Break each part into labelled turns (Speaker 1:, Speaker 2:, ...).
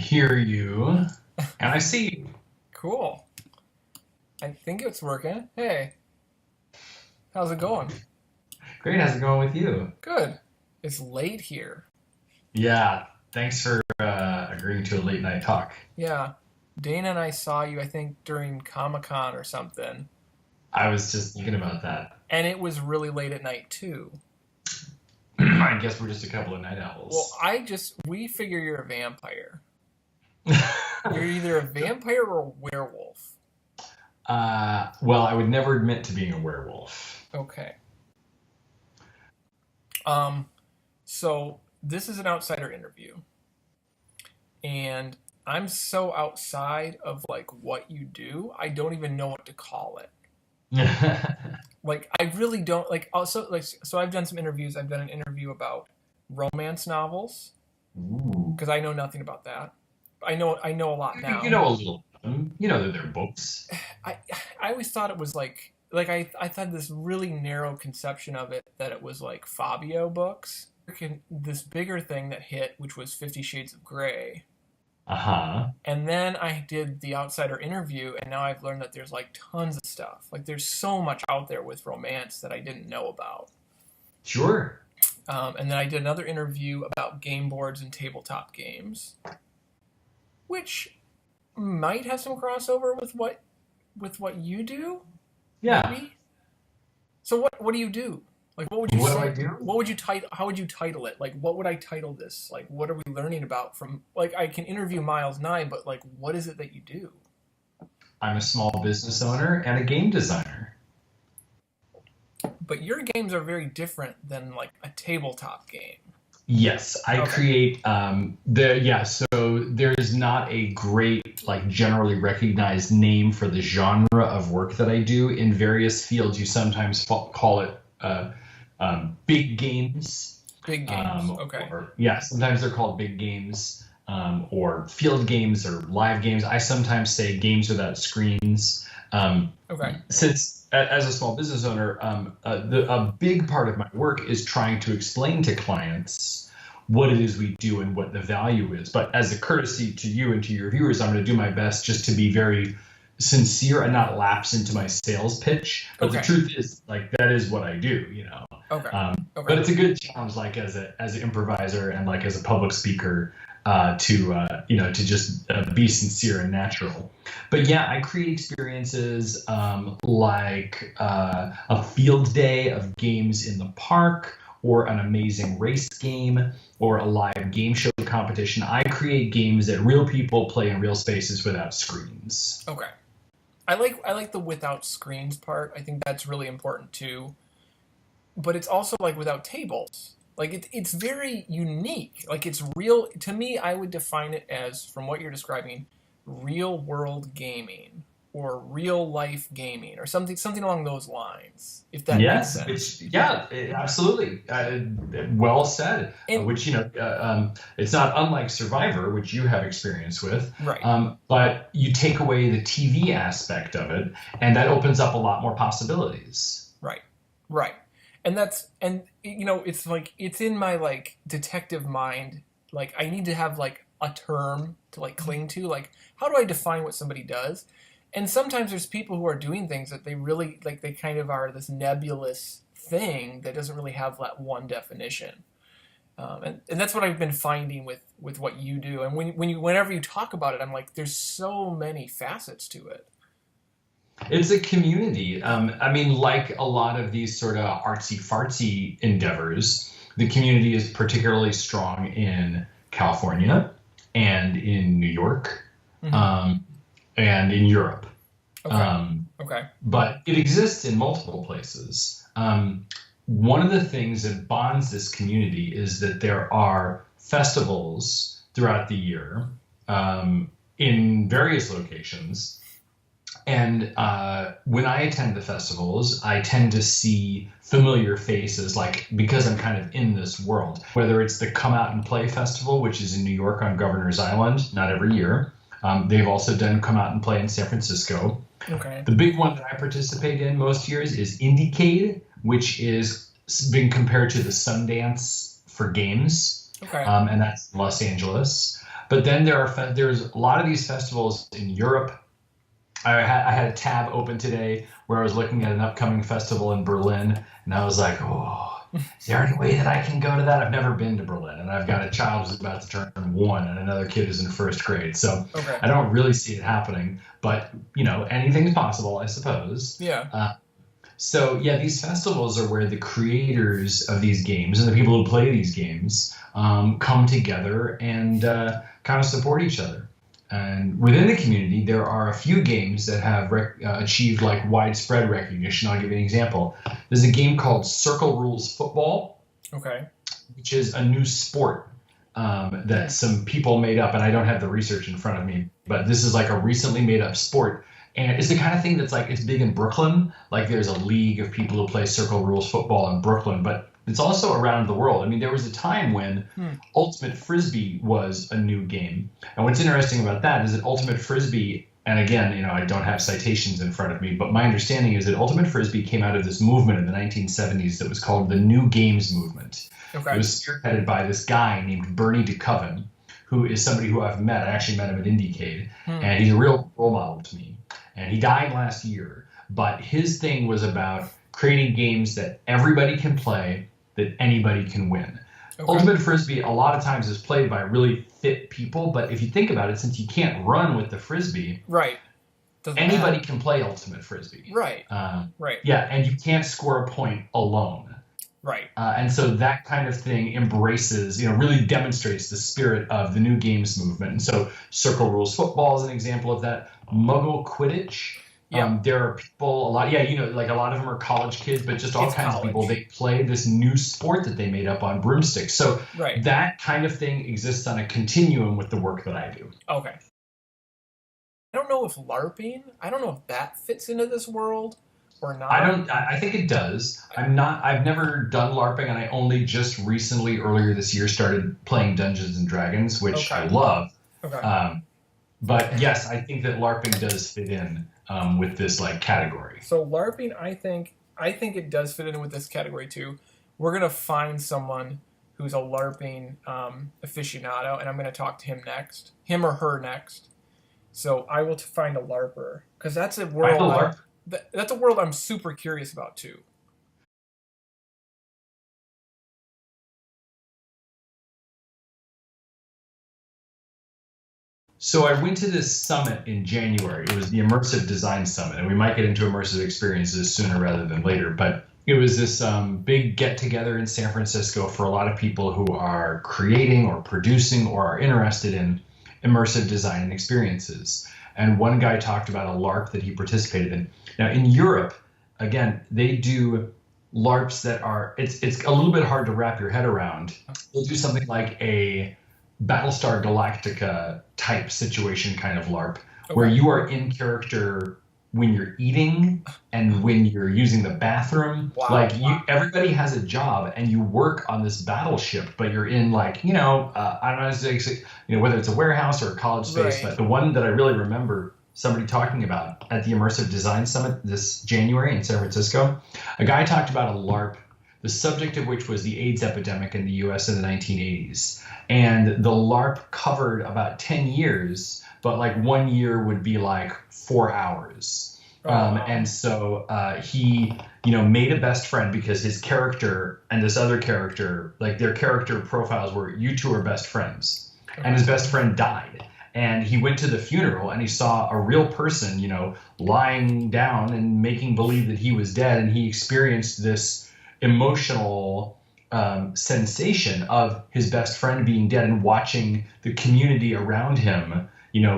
Speaker 1: hear you, and I see you.
Speaker 2: Cool. I think it's working. Hey, how's it going?
Speaker 1: Great, how's it going with you?
Speaker 2: Good. It's late here.
Speaker 1: Yeah, thanks for agreeing to a late night talk.
Speaker 2: Yeah. Dana and I saw you, I think, during Comic-Con or something.
Speaker 1: I was just thinking about that.
Speaker 2: And it was really late at night, too.
Speaker 1: I guess we're just a couple of night
Speaker 2: Well,
Speaker 1: owls.
Speaker 2: we figure you're a vampire. You're either a vampire or a werewolf.
Speaker 1: Well, I would never admit to being a werewolf.
Speaker 2: Okay. So this is an outsider interview. And I'm so outside of like what you do, I don't even know what to call it. Like I really don't like also like so I've done some interviews. I've done an interview about romance novels
Speaker 1: Ooh.
Speaker 2: because I know nothing about that. I know a lot now.
Speaker 1: You know a little. You know that they're books.
Speaker 2: I always thought it was like I thought this really narrow conception of it that it was like Fabio books. This bigger thing that hit, which was 50 Shades of Grey.
Speaker 1: Uh-huh.
Speaker 2: And then I did the outsider interview, and now I've learned that there's like tons of stuff. Like there's so much out there with romance that I didn't know about.
Speaker 1: Sure.
Speaker 2: And then I did another interview about game boards and tabletop games, which might have some crossover with what you do.
Speaker 1: Yeah.
Speaker 2: Maybe. So what do you do? Like what would you
Speaker 1: What
Speaker 2: say?
Speaker 1: do I do?
Speaker 2: What would you title? How would you title it? Like what would I title this? Like what are we learning about from? Like I can interview Myles Nye, but like what is it that you do?
Speaker 1: I'm a small business owner and a game designer.
Speaker 2: But your games are very different than like a tabletop game.
Speaker 1: Yes, I
Speaker 2: Okay.
Speaker 1: create so there is not a great like generally recognized name for the genre of work that I do. In various fields, you sometimes call it big games.
Speaker 2: Big games. Okay.
Speaker 1: Or, yeah, sometimes they're called big games, or field games or live games. I sometimes say games without screens.
Speaker 2: Okay.
Speaker 1: Since as a small business owner, a big part of my work is trying to explain to clients what it is we do and what the value is. But as a courtesy to you and to your viewers, I'm going to do my best just to be very sincere and not lapse into my sales pitch. But
Speaker 2: Okay.
Speaker 1: the truth is, like, that is what I do, you know.
Speaker 2: Okay. Okay.
Speaker 1: But it's a good challenge, like as an improviser and like as a public speaker, to just be sincere and natural. But yeah, I create experiences like a field day of games in the park, or an amazing race game, or a live game show competition. I create games that real people play in real spaces without screens.
Speaker 2: Okay. I like the without screens part. I think that's really important too. But it's also like without tables. Like it's very unique. Like it's real to me. I would define it as, from what you're describing, real world gaming or real life gaming or something along those lines. If that makes sense.
Speaker 1: Absolutely. Well said.
Speaker 2: And-
Speaker 1: Which it's not unlike Survivor, which you have experience with.
Speaker 2: Right.
Speaker 1: But you take away the TV aspect of it, and that opens up a lot more possibilities.
Speaker 2: Right. And it's like it's in my like detective mind. Like I need to have like a term to like cling to. Like how do I define what somebody does? And sometimes there's people who are doing things that they really like. They kind of are this nebulous thing that doesn't really have that one definition. And that's what I've been finding with what you do. And whenever you talk about it, I'm like, there's so many facets to it.
Speaker 1: It's a community. I mean, like a lot of these sort of artsy-fartsy endeavors, the community is particularly strong in California and in New York, and in Europe.
Speaker 2: Okay.
Speaker 1: But it exists in multiple places. One of the things that bonds this community is that there are festivals throughout the year in various locations. And when I attend the festivals, I tend to see familiar faces, like because I'm kind of in this world. Whether it's the Come Out and Play Festival, which is in New York on Governor's Island, not every year. They've also done Come Out and Play in San Francisco.
Speaker 2: Okay.
Speaker 1: The big one that I participate in most years is Indiecade, which is being compared to the Sundance for games.
Speaker 2: Okay.
Speaker 1: And that's Los Angeles. But then there's a lot of these festivals in Europe. I had a tab open today where I was looking at an upcoming festival in Berlin, and I was like, oh, is there any way that I can go to that? I've never been to Berlin, and I've got a child who's about to turn 1, and another kid who's in first grade. So
Speaker 2: Okay.
Speaker 1: I don't really see it happening, but anything's possible, I suppose.
Speaker 2: Yeah.
Speaker 1: So yeah, these festivals are where the creators of these games and the people who play these games come together and kind of support each other. And within the community, there are a few games that have achieved like widespread recognition. I'll give you an example. There's a game called Circle Rules Football,
Speaker 2: Okay.
Speaker 1: which is a new sport that some people made up, and I don't have the research in front of me, but this is like a recently made up sport. And it's the kind of thing that's like, it's big in Brooklyn. Like there's a league of people who play Circle Rules Football in Brooklyn, but it's also around the world. I mean, there was a time when Ultimate Frisbee was a new game. And what's interesting about that is that Ultimate Frisbee, and again, I don't have citations in front of me, but my understanding is that Ultimate Frisbee came out of this movement in the 1970s that was called the New Games Movement.
Speaker 2: Okay.
Speaker 1: It was spearheaded by this guy named Bernie DeCoven, who is somebody who I've met. I actually met him at Indiecade, and he's a real role model to me. And he died last year, but his thing was about creating games that everybody can play, that anybody can win. Okay. Ultimate Frisbee a lot of times is played by really fit people, but if you think about it, since you can't run with the Frisbee,
Speaker 2: right,
Speaker 1: anybody can play Ultimate Frisbee.
Speaker 2: Right. Right.
Speaker 1: Yeah, and you can't score a point alone.
Speaker 2: Right.
Speaker 1: And so that kind of thing embraces, really demonstrates the spirit of the New Games movement. And so Circle Rules Football is an example of that. Muggle Quidditch. Yeah. There are people, a lot of them are college kids, but just all kinds of people. They play this new sport that they made up on broomsticks. So that kind of thing exists on a continuum with the work that I do.
Speaker 2: Okay. I don't know if LARPing, that fits into this world or not.
Speaker 1: I think it does. I've never done LARPing, and I only just recently, earlier this year, started playing Dungeons and Dragons, which I love.
Speaker 2: Okay.
Speaker 1: But yes, I think that LARPing does fit in with this category.
Speaker 2: So LARPing, I think it does fit in with this category too. We're gonna find someone who's a LARPing aficionado, and I'm gonna talk to him or her next. So I will find a LARPer, because that's a world. That's a world I'm super curious about too.
Speaker 1: So I went to this summit in January. It was the Immersive Design Summit, and we might get into immersive experiences sooner rather than later. But it was this big get-together in San Francisco for a lot of people who are creating or producing or are interested in immersive design and experiences. And one guy talked about a LARP that he participated in. Now, in Europe, again, they do LARPs that are, it's a little bit hard to wrap your head around. They'll do something like a Battlestar Galactica type situation kind of LARP, where you are in character when you're eating and when you're using the bathroom. Everybody has a job and you work on this battleship, but you're in I don't know, whether it's a warehouse or a college space. But the one that I really remember somebody talking about at the Immersive Design Summit this January in San Francisco, a guy talked about a LARP, the subject of which was the AIDS epidemic in the US in the 1980s. And the LARP covered about 10 years, but 1 year would be 4 hours. And so he, made a best friend because his character and this other character, their character profiles were, you two are best friends. And his best friend died. And he went to the funeral and he saw a real person, lying down and making believe that he was dead. And he experienced this emotional sensation of his best friend being dead and watching the community around him,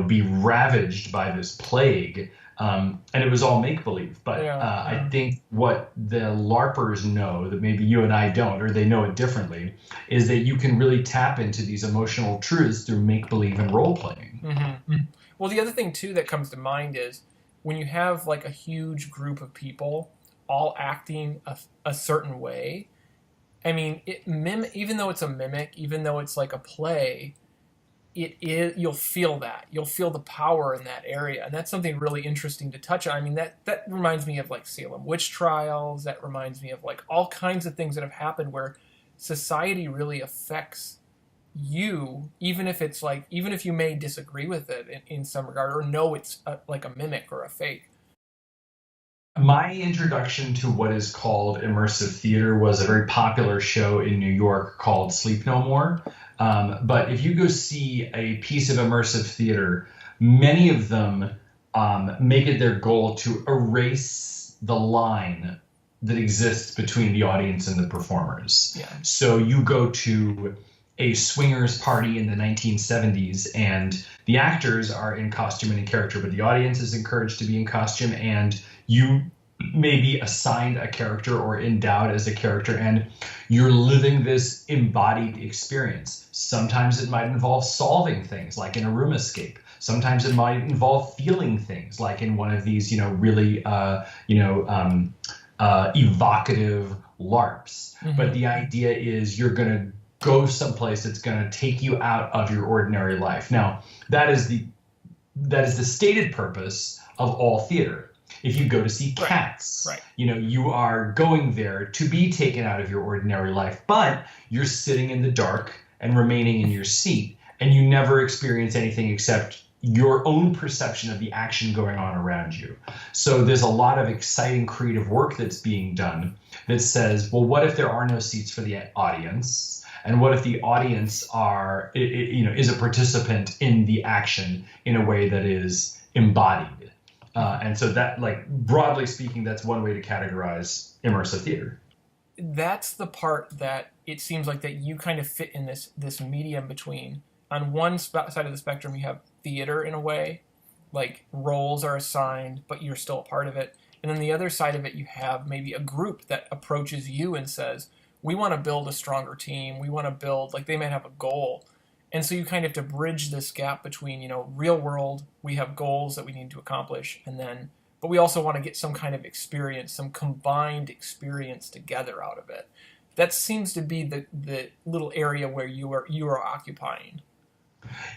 Speaker 1: be ravaged by this plague. And it was all make-believe. But I think what the LARPers know that maybe you and I don't, or they know it differently, is that you can really tap into these emotional truths through make-believe and role-playing.
Speaker 2: Mm-hmm. Well, the other thing, too, that comes to mind is when you have a huge group of people all acting a certain way. I mean, even though it's a mimic, even though it's a play, you'll feel that. You'll feel the power in that area. And that's something really interesting to touch on. I mean, that reminds me of Salem witch trials. That reminds me of all kinds of things that have happened where society really affects even if it's like, even if you may disagree with it in some regard, or know it's like a mimic or a fake.
Speaker 1: My introduction to what is called immersive theater was a very popular show in New York called Sleep No More. But if you go see a piece of immersive theater, many of them make it their goal to erase the line that exists between the audience and the performers.
Speaker 2: Yeah.
Speaker 1: So you go to a swingers party in the 1970s, and the actors are in costume and in character, but the audience is encouraged to be in costume, and you may be assigned a character or endowed as a character, and you're living this embodied experience. Sometimes it might involve solving things, like in a room escape. Sometimes it might involve feeling things, like in one of these, really, evocative LARPs.
Speaker 2: Mm-hmm.
Speaker 1: But the idea is you're going to go someplace that's going to take you out of your ordinary life. Now, that is the stated purpose of all theater. If you go to see Cats,
Speaker 2: right.
Speaker 1: You are going there to be taken out of your ordinary life, but you're sitting in the dark and remaining in your seat, and you never experience anything except your own perception of the action going on around you. So there's a lot of exciting creative work that's being done that says, well, what if there are no seats for the audience? And what if the audience is a participant in the action in a way that is embodied? And so that, like, broadly speaking, that's one way to categorize immersive theater.
Speaker 2: That's the part that it seems like that you kind of fit in this medium between. On one side of the spectrum, you have theater in a way, like roles are assigned, but you're still a part of it. And then the other side of it, you have maybe a group that approaches you and says, we want to build a stronger team. We want to build, like, they might have a goal. And so you kind of have to bridge this gap between, real world, we have goals that we need to accomplish, but we also want to get some kind of experience, some combined experience together out of it. That seems to be the little area where you are occupying.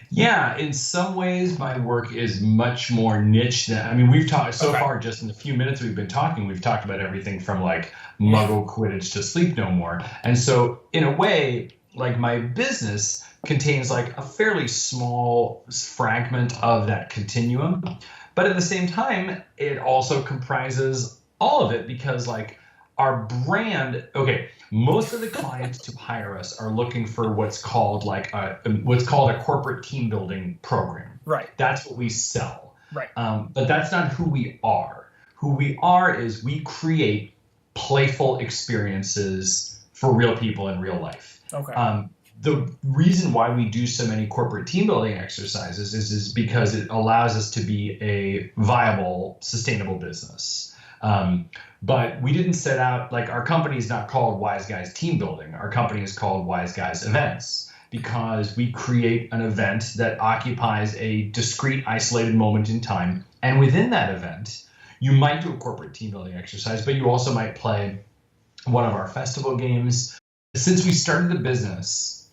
Speaker 1: Yeah, in some ways, my work is much more niche than, we've talked so far, just in the few minutes we've been talking, we've talked about everything from like Muggle Quidditch to Sleep No More. And so in a way, like, my business contains like a fairly small fragment of that continuum. But at the same time, it also comprises all of it, because like our brand, most of the clients to hire us are looking for what's called a corporate team building program.
Speaker 2: Right.
Speaker 1: That's what we sell.
Speaker 2: Right.
Speaker 1: But that's not who we are. Who we are is we create playful experiences for real people in real life.
Speaker 2: Okay.
Speaker 1: The reason why we do so many corporate team building exercises is because it allows us to be a viable, sustainable business. But we didn't set out, like, our company is not called Wise Guys Team Building. Our company is called Wise Guys Events, because we create an event that occupies a discrete, isolated moment in time. And within that event, you might do a corporate team building exercise, but you also might play one of our festival games. Since we started the business,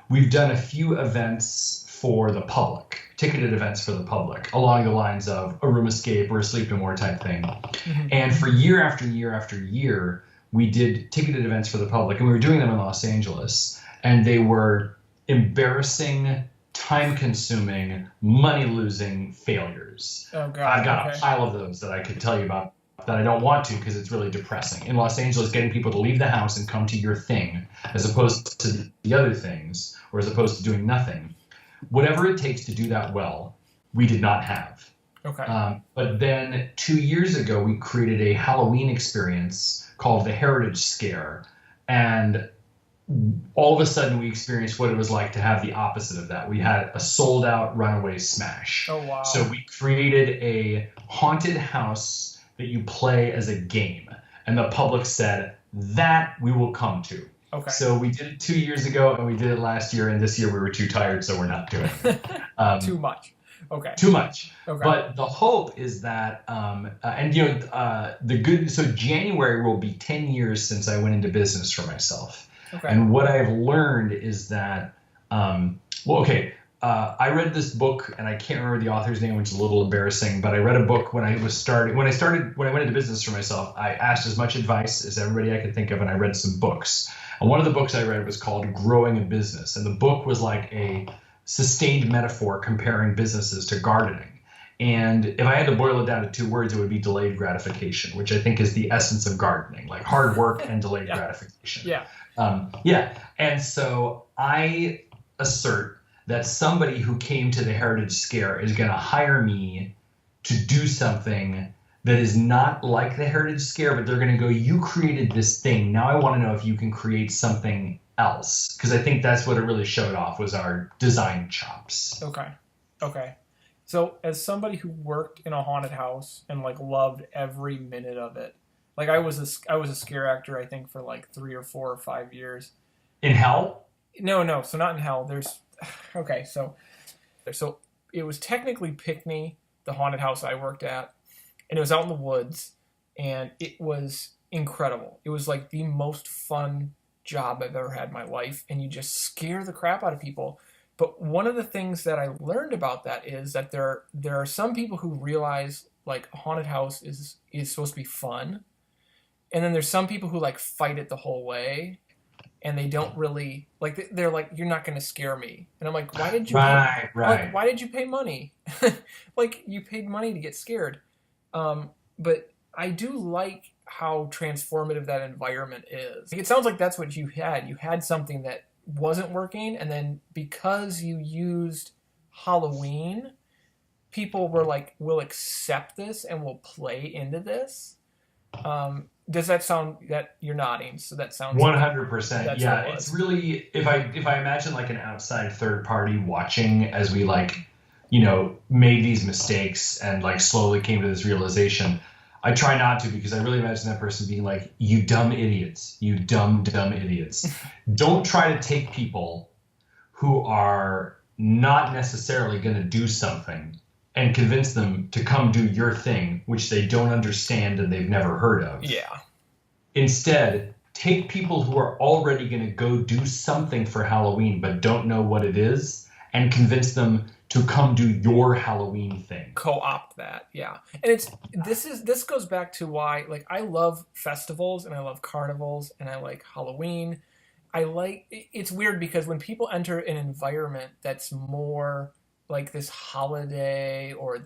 Speaker 1: we've done a few events for the public, ticketed events for the public, along the lines of a room escape or a Sleep No More type thing. Mm-hmm. And for year after year after year, we did ticketed events for the public, and we were doing them in Los Angeles, and they were embarrassing, time-consuming, money-losing failures.
Speaker 2: Oh, God.
Speaker 1: I've got a pile of those that I could tell you about that I don't want to, because it's really depressing. In Los Angeles, getting people to leave the house and come to your thing, as opposed to the other things, or as opposed to doing nothing. Whatever it takes to do that well, we did not have.
Speaker 2: Okay.
Speaker 1: But then 2 years ago, we created a Halloween experience called the Heritage Scare. And all of a sudden, we experienced what it was like to have the opposite of that. We had a sold-out runaway smash.
Speaker 2: Oh, wow.
Speaker 1: So we created a haunted house that you play as a game. And the public said, that we will come to.
Speaker 2: Okay.
Speaker 1: So we did it 2 years ago, and we did it last year, and this year we were too tired, so we're not doing it.
Speaker 2: Too much. Okay.
Speaker 1: Too much.
Speaker 2: Okay.
Speaker 1: But the hope is that, so January will be 10 years since I went into business for myself.
Speaker 2: Okay.
Speaker 1: And what I've learned is that, I read this book, and I can't remember the author's name, which is a little embarrassing, but I read a book when I went into business for myself. I asked as much advice as everybody I could think of, and I read some books. And one of the books I read was called Growing a Business. And the book was like a sustained metaphor comparing businesses to gardening. And if I had to boil it down to 2 words, it would be delayed gratification, which I think is the essence of gardening, like hard work and delayed gratification.
Speaker 2: Yeah.
Speaker 1: And so I assert that somebody who came to the Heritage Scare is going to hire me to do something that is not like the Heritage Scare, but they're going to go, you created this thing. Now I want to know if you can create something else. Because I think that's what it really showed off, was our design chops.
Speaker 2: Okay. So as somebody who worked in a haunted house and like loved every minute of it, like I was a scare actor, I think, for like 3 or 4 or 5 years.
Speaker 1: In hell?
Speaker 2: No. So not in hell. So it was technically Pickney, the haunted house I worked at, and it was out in the woods, and it was incredible. It was like the most fun job I've ever had in my life, and you just scare the crap out of people. But one of the things that I learned about that is that there are some people who realize like a haunted house is supposed to be fun, and then there's some people who like fight it the whole way, and they don't really like. They're like, you're not going to scare me, and I'm like, why did you?
Speaker 1: Right.
Speaker 2: Like, why did you pay money? Like, you paid money to get scared. But I do like how transformative that environment is. It sounds like that's what you had. You had something that wasn't working, and then because you used Halloween, people were like, we'll accept this and we'll play into this. Does that sound, that you're nodding? So that sounds
Speaker 1: 100%. Yeah, it's really, if I imagine like an outside third party watching as we like, made these mistakes and like slowly came to this realization, I try not to, because I really imagine that person being like, you dumb idiots, you dumb idiots. Don't try to take people who are not necessarily going to do something and convince them to come do your thing, which they don't understand and they've never heard of.
Speaker 2: Yeah.
Speaker 1: Instead, take people who are already going to go do something for Halloween but don't know what it is, and convince them to come do your Halloween thing.
Speaker 2: Co-opt that, yeah. And this goes back to why, like, I love festivals and I love carnivals and I like Halloween. It's weird because when people enter an environment that's more like this holiday or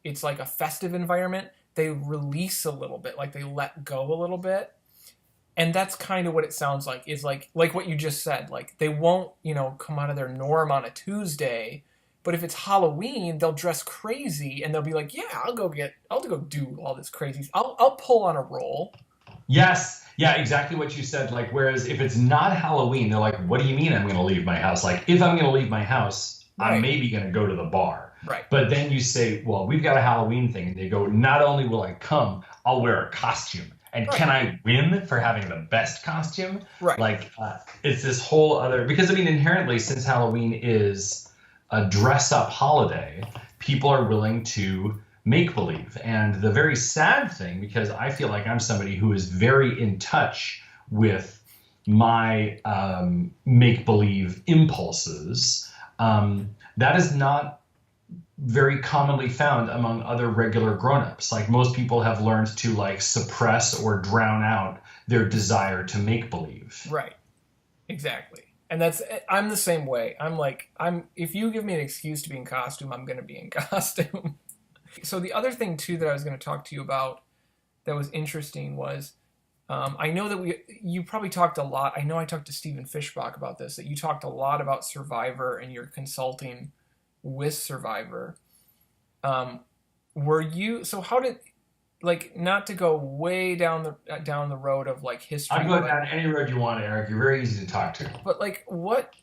Speaker 2: it's like a festive environment, they release a little bit, like they let go a little bit. And that's kind of what it sounds like, is like what you just said. Like, they won't, come out of their norm on a Tuesday, but if it's Halloween, they'll dress crazy and they'll be like, yeah, I'll go do all this crazy. I'll pull on a roll.
Speaker 1: Yes. Yeah, exactly what you said. Like, whereas if it's not Halloween, they're like, what do you mean I'm going to leave my house? Like, if I'm going to leave my house, right, I'm maybe going to go to the bar.
Speaker 2: Right.
Speaker 1: But then you say, well, we've got a Halloween thing. And they go, not only will I come, I'll wear a costume. And right, can I win for having the best costume?
Speaker 2: Right.
Speaker 1: Like, it's this whole other, because I mean, inherently, since Halloween is a dress-up holiday, people are willing to make believe. And the very sad thing, because I feel like I'm somebody who is very in touch with my make believe impulses, that is not very commonly found among other regular grown-ups. Like, most people have learned to like suppress or drown out their desire to make believe.
Speaker 2: Right. Exactly. And I'm the same way. If you give me an excuse to be in costume, I'm going to be in costume. So the other thing too that I was going to talk to you about that was interesting was, I know that you probably talked a lot. I know I talked to Stephen Fishbach about this, that you talked a lot about Survivor and your consulting with Survivor. So how did, like, not to go way down the road of like history.
Speaker 1: I'm going down any road you want, Eric. You're very easy to talk to.
Speaker 2: But like, what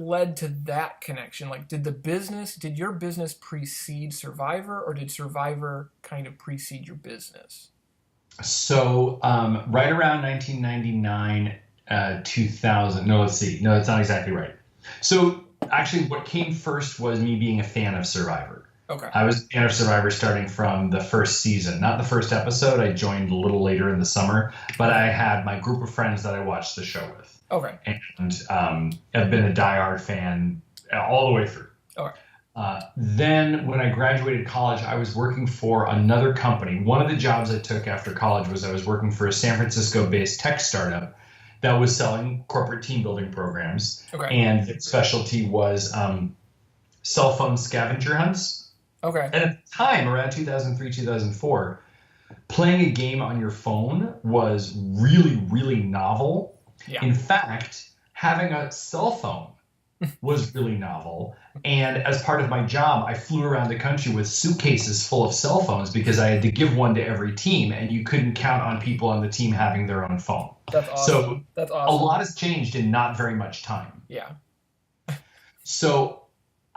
Speaker 2: led to that connection? Like, did your business precede Survivor, or did Survivor kind of precede your business?
Speaker 1: So right around 1999, 2000. No, let's see. No, that's not exactly right. So actually, what came first was me being a fan of Survivor.
Speaker 2: Okay.
Speaker 1: I was a fan of Survivor starting from the first season, not the first episode. I joined a little later in the summer, but I had my group of friends that I watched the show with.
Speaker 2: Okay.
Speaker 1: And have been a diehard fan all the way through.
Speaker 2: Okay.
Speaker 1: Then when I graduated college, I was working for another company. One of the jobs I took after college was I was working for a San Francisco-based tech startup that was selling corporate team building programs.
Speaker 2: Okay.
Speaker 1: And its specialty was cell phone scavenger hunts.
Speaker 2: Okay.
Speaker 1: And at the time, around 2003, 2004, playing a game on your phone was really, really novel.
Speaker 2: Yeah.
Speaker 1: In fact, having a cell phone was really novel. And as part of my job, I flew around the country with suitcases full of cell phones because I had to give one to every team, and you couldn't count on people on the team having their own phone.
Speaker 2: That's awesome.
Speaker 1: So
Speaker 2: That's awesome.
Speaker 1: a lot has changed in not very much time.
Speaker 2: Yeah.
Speaker 1: So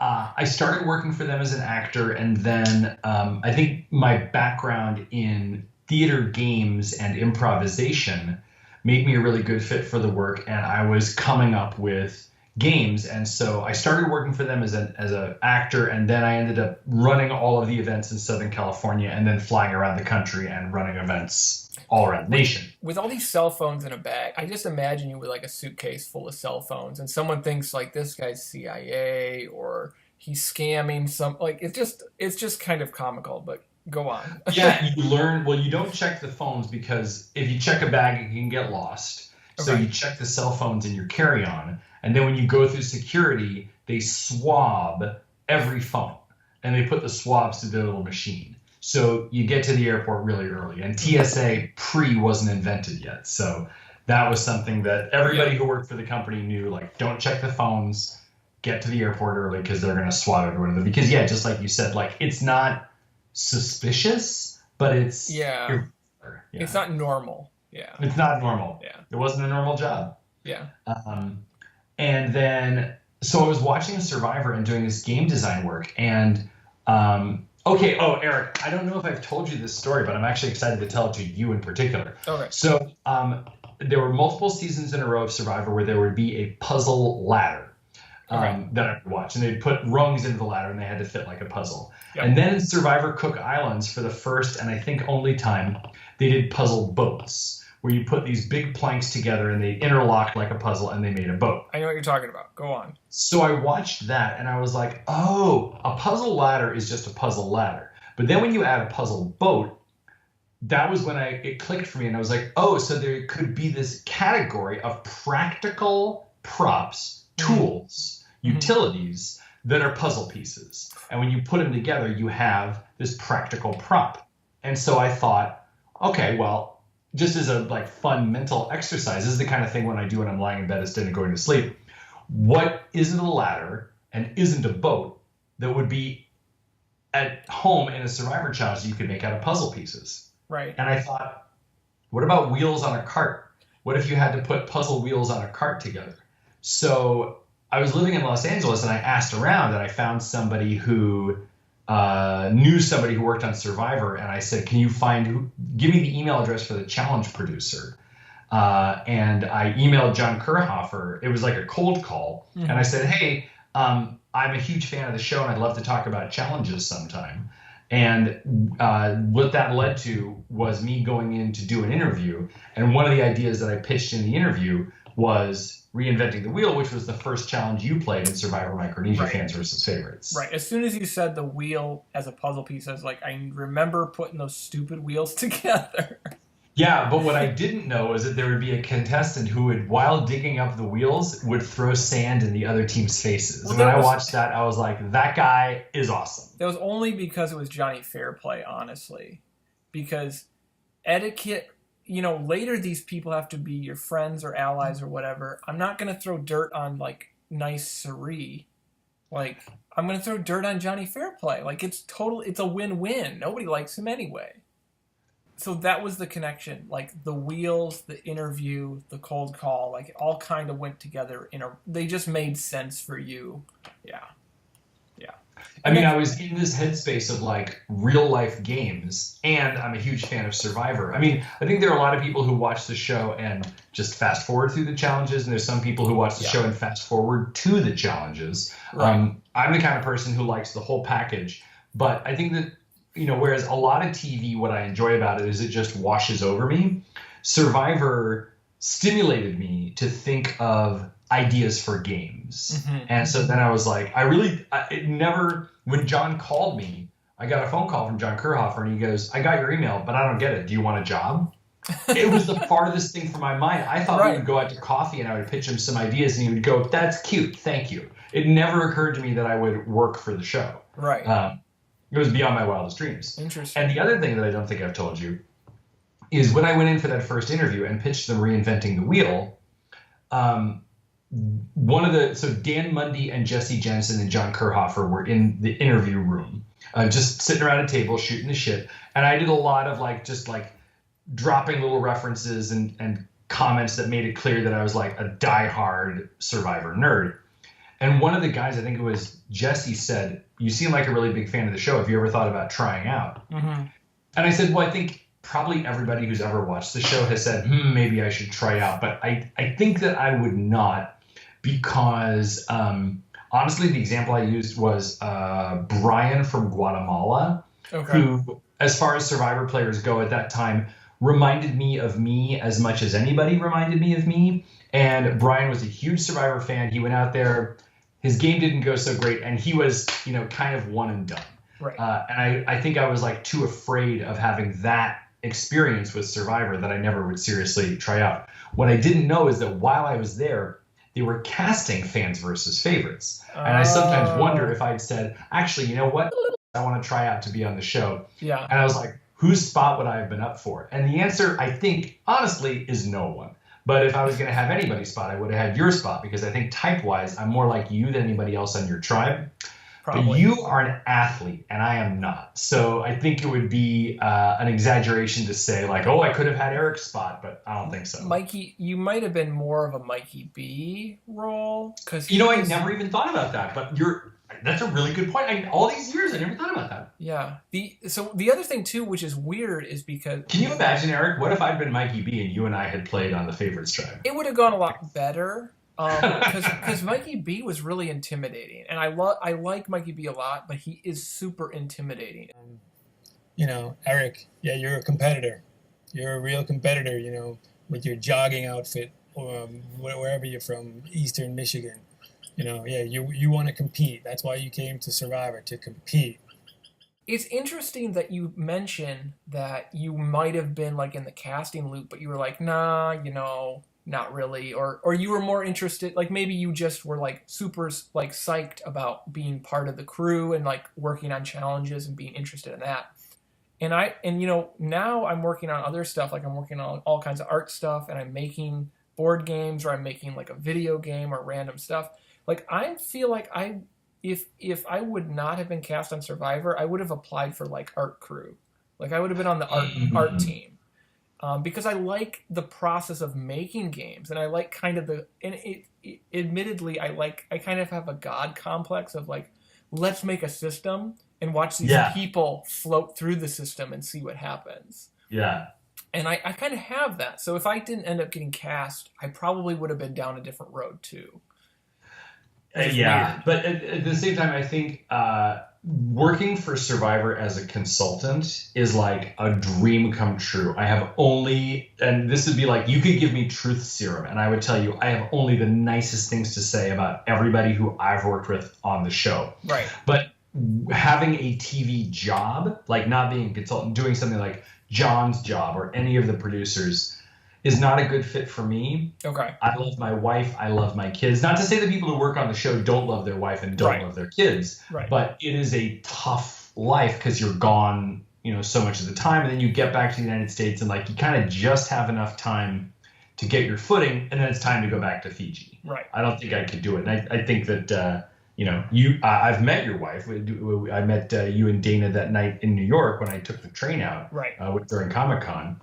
Speaker 1: I started working for them as an actor, and then I think my background in theater, games, and improvisation made me a really good fit for the work, and I was coming up with games. And so I started working for them as an actor, and then I ended up running all of the events in Southern California and then flying around the country and running events all around the nation.
Speaker 2: With all these cell phones in a bag, I just imagine you with like a suitcase full of cell phones, and someone thinks like this guy's CIA or he's scamming some, like it's just kind of comical, but go on.
Speaker 1: Yeah, you learn, well, you don't check the phones because if you check a bag, it can get lost. So
Speaker 2: Okay.
Speaker 1: you check the cell phones in your carry-on, and then when you go through security, they swab every phone, and they put the swabs to their little machine. So you get to the airport really early, and TSA pre wasn't invented yet. So that was something that everybody who worked for the company knew, like, don't check the phones, get to the airport early because they're going to swab everyone. Because, yeah, just like you said, like, it's not suspicious, but it's
Speaker 2: It's not normal. Yeah.
Speaker 1: It's not normal.
Speaker 2: Yeah.
Speaker 1: It wasn't a normal job.
Speaker 2: Yeah.
Speaker 1: And then, so I was watching Survivor and doing this game design work. And, Erik, I don't know if I've told you this story, but I'm actually excited to tell it to you in particular.
Speaker 2: Okay.
Speaker 1: So there were multiple seasons in a row of Survivor where there would be a puzzle ladder that I would watch. And they'd put rungs into the ladder, and they had to fit like a puzzle. Yep. And then in Survivor Cook Islands, for the first and I think only time, they did puzzle boats, where you put these big planks together and they interlocked like a puzzle and they made a boat.
Speaker 2: I know what you're talking about. Go on.
Speaker 1: So I watched that and I was like, oh, a puzzle ladder is just a puzzle ladder. But then when you add a puzzle boat, that was when it clicked for me, and I was like, oh, so there could be this category of practical props, tools, utilities that are puzzle pieces. And when you put them together, you have this practical prop. And so I thought, okay, well, just as a like fun mental exercise, this is the kind of thing when I do when I'm lying in bed instead of going to sleep. What isn't a ladder and isn't a boat that would be at home in a Survivor challenge that you could make out of puzzle pieces?
Speaker 2: Right.
Speaker 1: And I thought, what about wheels on a cart? What if you had to put puzzle wheels on a cart together? So I was living in Los Angeles, and I asked around, and I found somebody who knew somebody who worked on Survivor, and I said, can you give me the email address for the challenge producer? And I emailed John Kurhofer. It was like a cold call. And I said, hey, I'm a huge fan of the show, and I'd love to talk about challenges sometime. And what that led to was me going in to do an interview. And one of the ideas that I pitched in the interview was reinventing the wheel, which was the first challenge you played in Survivor Micronesia, Fans versus Favorites.
Speaker 2: Right. As soon as you said the wheel as a puzzle piece, I was like, I remember putting those stupid wheels together.
Speaker 1: Yeah, but what I didn't know is that there would be a contestant who would, while digging up the wheels, would throw sand in the other team's faces. Well, when I watched that, I was like, that guy is awesome.
Speaker 2: That was only because it was Johnny Fairplay, honestly. Because etiquette, later these people have to be your friends or allies or whatever. I'm not going to throw dirt on, like, nice Sari. Like, I'm going to throw dirt on Johnny Fairplay. Like, it's a win-win. Nobody likes him anyway. So that was the connection. Like, the wheels, the interview, the cold call, like, it all kind of went together they just made sense for you. Yeah.
Speaker 1: I mean, I was in this headspace of like real life games, and I'm a huge fan of Survivor. I mean, I think there are a lot of people who watch the show and just fast forward through the challenges, and there's some people who watch the show and fast forward to the challenges. Right. I'm the kind of person who likes the whole package, but I think that, whereas a lot of TV, what I enjoy about it is it just washes over me. Survivor stimulated me to think of ideas for games. And so then I was like, when John called me, I got a phone call from John Kurhofer, and he goes, I got your email, but I don't get it. Do you want a job? It was the farthest thing from my mind. I thought we
Speaker 2: Right.
Speaker 1: would go out to coffee and I would pitch him some ideas and he would go, "That's cute, thank you." It never occurred to me that I would work for the show.
Speaker 2: Right.
Speaker 1: It was beyond my wildest dreams.
Speaker 2: Interesting.
Speaker 1: And the other thing that I don't think I've told you is when I went in for that first interview and pitched them Reinventing the Wheel, so Dan Mundy and Jesse Jensen and John Kerhofer were in the interview room, just sitting around a table shooting the shit. And I did a lot of just dropping little references and comments that made it clear that I was like a diehard Survivor nerd. And one of the guys, I think it was Jesse, said, "You seem like a really big fan of the show. Have you ever thought about trying out?" Mm-hmm. And I said, "Well, I think probably everybody who's ever watched the show has said, maybe I should try out. But I think that I would not, because honestly, the example I used was Brian from Guatemala, who, as far as Survivor players go at that time, reminded me of me as much as anybody reminded me of me. And Brian was a huge Survivor fan. He went out there. His game didn't go so great, and he was, kind of one and done.
Speaker 2: Right.
Speaker 1: And I think I was too afraid of having that experience with Survivor that I never would seriously try out. What I didn't know is that while I was there, they were casting Fans versus Favorites. And I sometimes wonder if I'd said, actually, you know what? I want to try out to be on the show.
Speaker 2: Yeah.
Speaker 1: And I was like, whose spot would I have been up for? And the answer, I think, honestly, is no one. But if I was going to have anybody's spot, I would have had your spot, because I think type-wise, I'm more like you than anybody else on your tribe. Probably. But you are an athlete, and I am not. So I think it would be an exaggeration to say, oh, I could have had Erik's spot, but I don't think so.
Speaker 2: Mikey, you might have been more of a Mikey B role.
Speaker 1: I never even thought about that, but that's a really good point. All these years, I never thought about that.
Speaker 2: Yeah. So the other thing, too, which is weird, is because...
Speaker 1: Can you imagine, Erik, what if I'd been Mikey B and you and I had played on the Favorites tribe?
Speaker 2: It would have gone a lot better. Because Mikey B was really intimidating, and I like Mikey B a lot, but he is super intimidating.
Speaker 3: Erik, yeah, you're a competitor. You're a real competitor, with your jogging outfit, wherever you're from, Eastern Michigan. You want to compete. That's why you came to Survivor, to compete.
Speaker 2: It's interesting that you mention that you might have been in the casting loop, but you were like, nah, not really, or you were more interested, maybe you just were super psyched about being part of the crew and working on challenges and being interested in that. And now I'm working on other stuff, I'm working on all kinds of art stuff, and I'm making board games, or I'm making a video game or random stuff. I feel if I would not have been cast on Survivor, I would have applied for art crew. I would have been on the art team. Because I like the process of making games, and I like admittedly, I kind of have a God complex of let's make a system and watch these people float through the system and see what happens.
Speaker 1: Yeah.
Speaker 2: And I kind of have that. So if I didn't end up getting cast, I probably would have been down a different road too.
Speaker 1: Yeah. Weird. But at the same time, I think working for Survivor as a consultant is a dream come true. I have and this would be you could give me truth serum, and I would tell you I have only the nicest things to say about everybody who I've worked with on the show.
Speaker 2: Right.
Speaker 1: But having a TV job, not being a consultant, doing something like John's job or any of the producers, is not a good fit for me.
Speaker 2: Okay.
Speaker 1: I love my wife. I love my kids. Not to say that people who work on the show don't love their wife and don't love their kids, but it is a tough life because you're gone, so much of the time, and then you get back to the United States and you kind of just have enough time to get your footing, and then it's time to go back to Fiji.
Speaker 2: Right.
Speaker 1: I don't think I could do it. And I think that I've met your wife. I met you and Dana that night in New York when I took the train out.
Speaker 2: Right.
Speaker 1: During Comic-Con.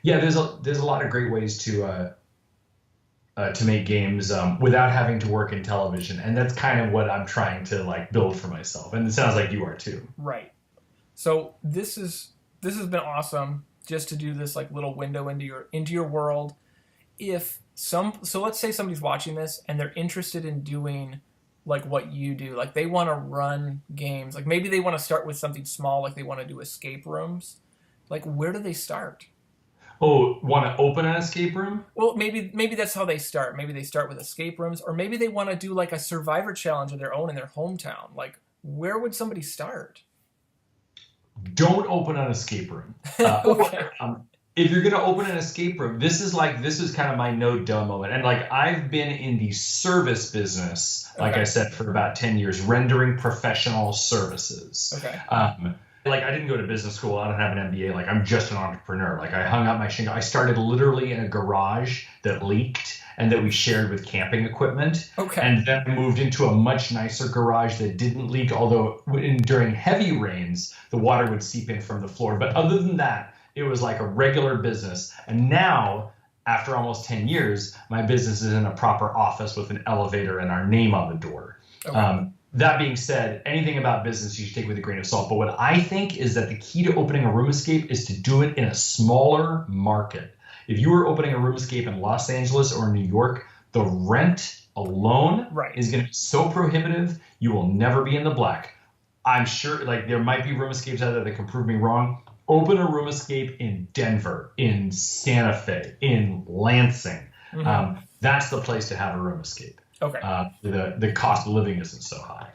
Speaker 1: Yeah, there's a lot of great ways to make games without having to work in television, and that's kind of what I'm trying to build for myself. And it sounds like you are too.
Speaker 2: Right. So this has been awesome, just to do this little window into your world. So let's say somebody's watching this and they're interested in doing what you do, they want to run games, maybe they want to start with something small, they want to do escape rooms. Where do they start?
Speaker 1: Oh, want to open an escape room?
Speaker 2: Well, maybe that's how they start. Maybe they start with escape rooms, or maybe they want to do a Survivor challenge of their own in their hometown. Where would somebody start?
Speaker 1: Don't open an escape room.
Speaker 2: Okay.
Speaker 1: if you're going to open an escape room, this is kind of my no duh moment. And like, I've been in the service business, like I said, for about 10 years, rendering professional services.
Speaker 2: Okay.
Speaker 1: Like, I didn't go to business school. I don't have an MBA. Like, I'm just an entrepreneur. Like, I hung out my shingle. I started literally in a garage that leaked and that we shared with camping equipment.
Speaker 2: Okay.
Speaker 1: And then I moved into a much nicer garage that didn't leak, although during heavy rains, the water would seep in from the floor. But other than that, it was like a regular business. And now, after almost 10 years, my business is in a proper office with an elevator and our name on the door. Okay. That being said, anything about business you should take with a grain of salt. But what I think is that the key to opening a room escape is to do it in a smaller market. If you were opening a room escape in Los Angeles or New York, the rent alone is going to be so prohibitive, you will never be in the black. I'm sure, like, there might be room escapes out there that can prove me wrong. Open a room escape in Denver, in Santa Fe, in Lansing. Mm-hmm. That's the place to have a room escape.
Speaker 2: Okay.
Speaker 1: The cost of living isn't so high.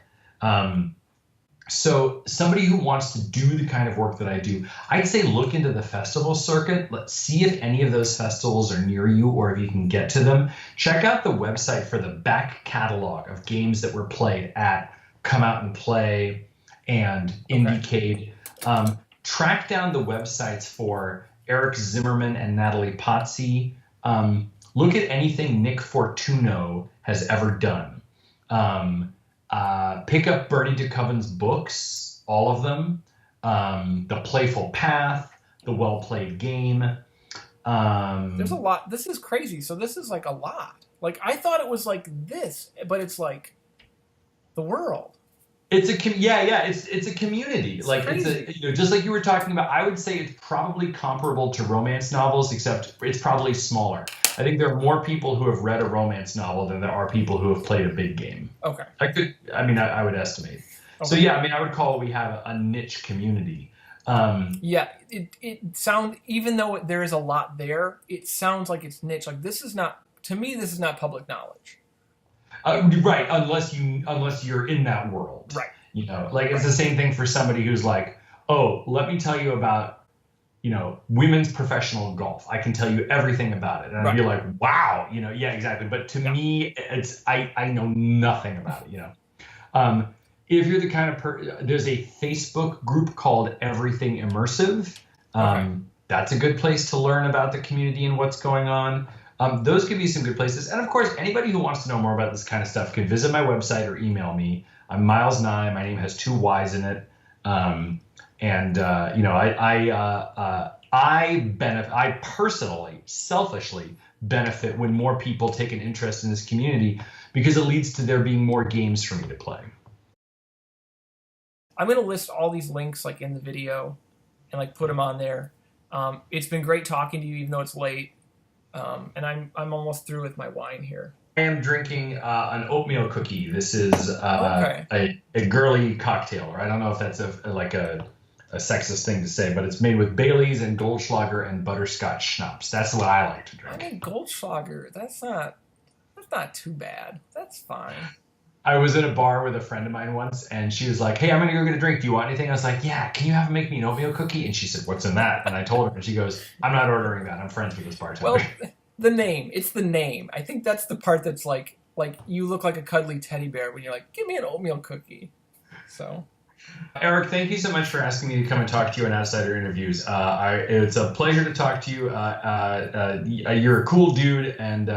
Speaker 1: So somebody who wants to do the kind of work that I do, I'd say look into the festival circuit. Let's see if any of those festivals are near you or if you can get to them. Check out the website for the back catalog of games that were played at Come Out and Play and Indiecade. Track down the websites for Eric Zimmerman and Natalie Pazzi. Look at anything Nick Fortuno has ever done. Pick up Bernie DeCoven's books, all of them. The Playful Path, The Well-Played Game.
Speaker 2: There's a lot. This is crazy. So this is like a lot. Like, I thought it was like this, but it's like the world.
Speaker 1: It's a it's a community. It's like crazy. It's just like you were talking about. I would say it's probably comparable to romance novels, except it's probably smaller. I think there are more people who have read a romance novel than there are people who have played a big game.
Speaker 2: Okay.
Speaker 1: I would estimate. Okay. So yeah, I would call it, we have a niche community.
Speaker 2: It sounds, even though there is a lot there, it sounds like it's niche. Like, this is not public knowledge.
Speaker 1: Right, unless you're in that world.
Speaker 2: Right.
Speaker 1: It's the same thing for somebody who's like, oh, let me tell you about, women's professional golf. I can tell you everything about it. And I'd be like, wow, yeah, exactly. But to me, it's, I know nothing about it, If you're the kind of there's a Facebook group called Everything Immersive. That's a good place to learn about the community and what's going on. Those give you some good places. And of course, anybody who wants to know more about this kind of stuff can visit my website or email me. I'm Myles Nye. My name has 2 Y's in it. I personally, selfishly benefit when more people take an interest in this community because it leads to there being more games for me to play.
Speaker 2: I'm going to list all these links like in the video and put them on there. It's been great talking to you, even though it's late. And I'm almost through with my wine here.
Speaker 1: I am drinking an oatmeal cookie. This is a girly cocktail. Or I don't know if that's a sexist thing to say, but it's made with Baileys and Goldschlager and butterscotch schnapps. That's what I like to drink.
Speaker 2: I mean, Goldschlager, that's not too bad. That's fine.
Speaker 1: I was at a bar with a friend of mine once, and she was like, hey, I'm going to go get a drink. Do you want anything? I was like, yeah, can you have him make me an oatmeal cookie? And she said, what's in that? And I told her, and she goes, I'm not ordering that. I'm friends with this bartender.
Speaker 2: Well, the name. It's the name. I think that's the part that's like you look like a cuddly teddy bear when you're like, give me an oatmeal cookie. So,
Speaker 1: Eric, thank you so much for asking me to come and talk to you on Outsider Interviews. It's a pleasure to talk to you. You're a cool dude, and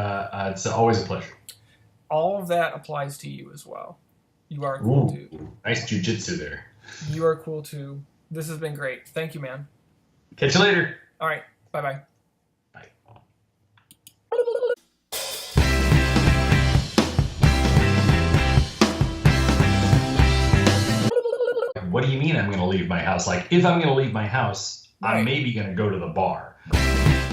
Speaker 1: it's always a pleasure.
Speaker 2: All of that applies to you as well. You are a cool dude.
Speaker 1: Nice jujitsu there.
Speaker 2: You are cool too. This has been great. Thank you, man.
Speaker 1: Catch you later.
Speaker 2: All right. Bye-bye.
Speaker 1: Bye. What do you mean I'm going to leave my house? Like, if I'm going to leave my house, I'm maybe going to go to the bar.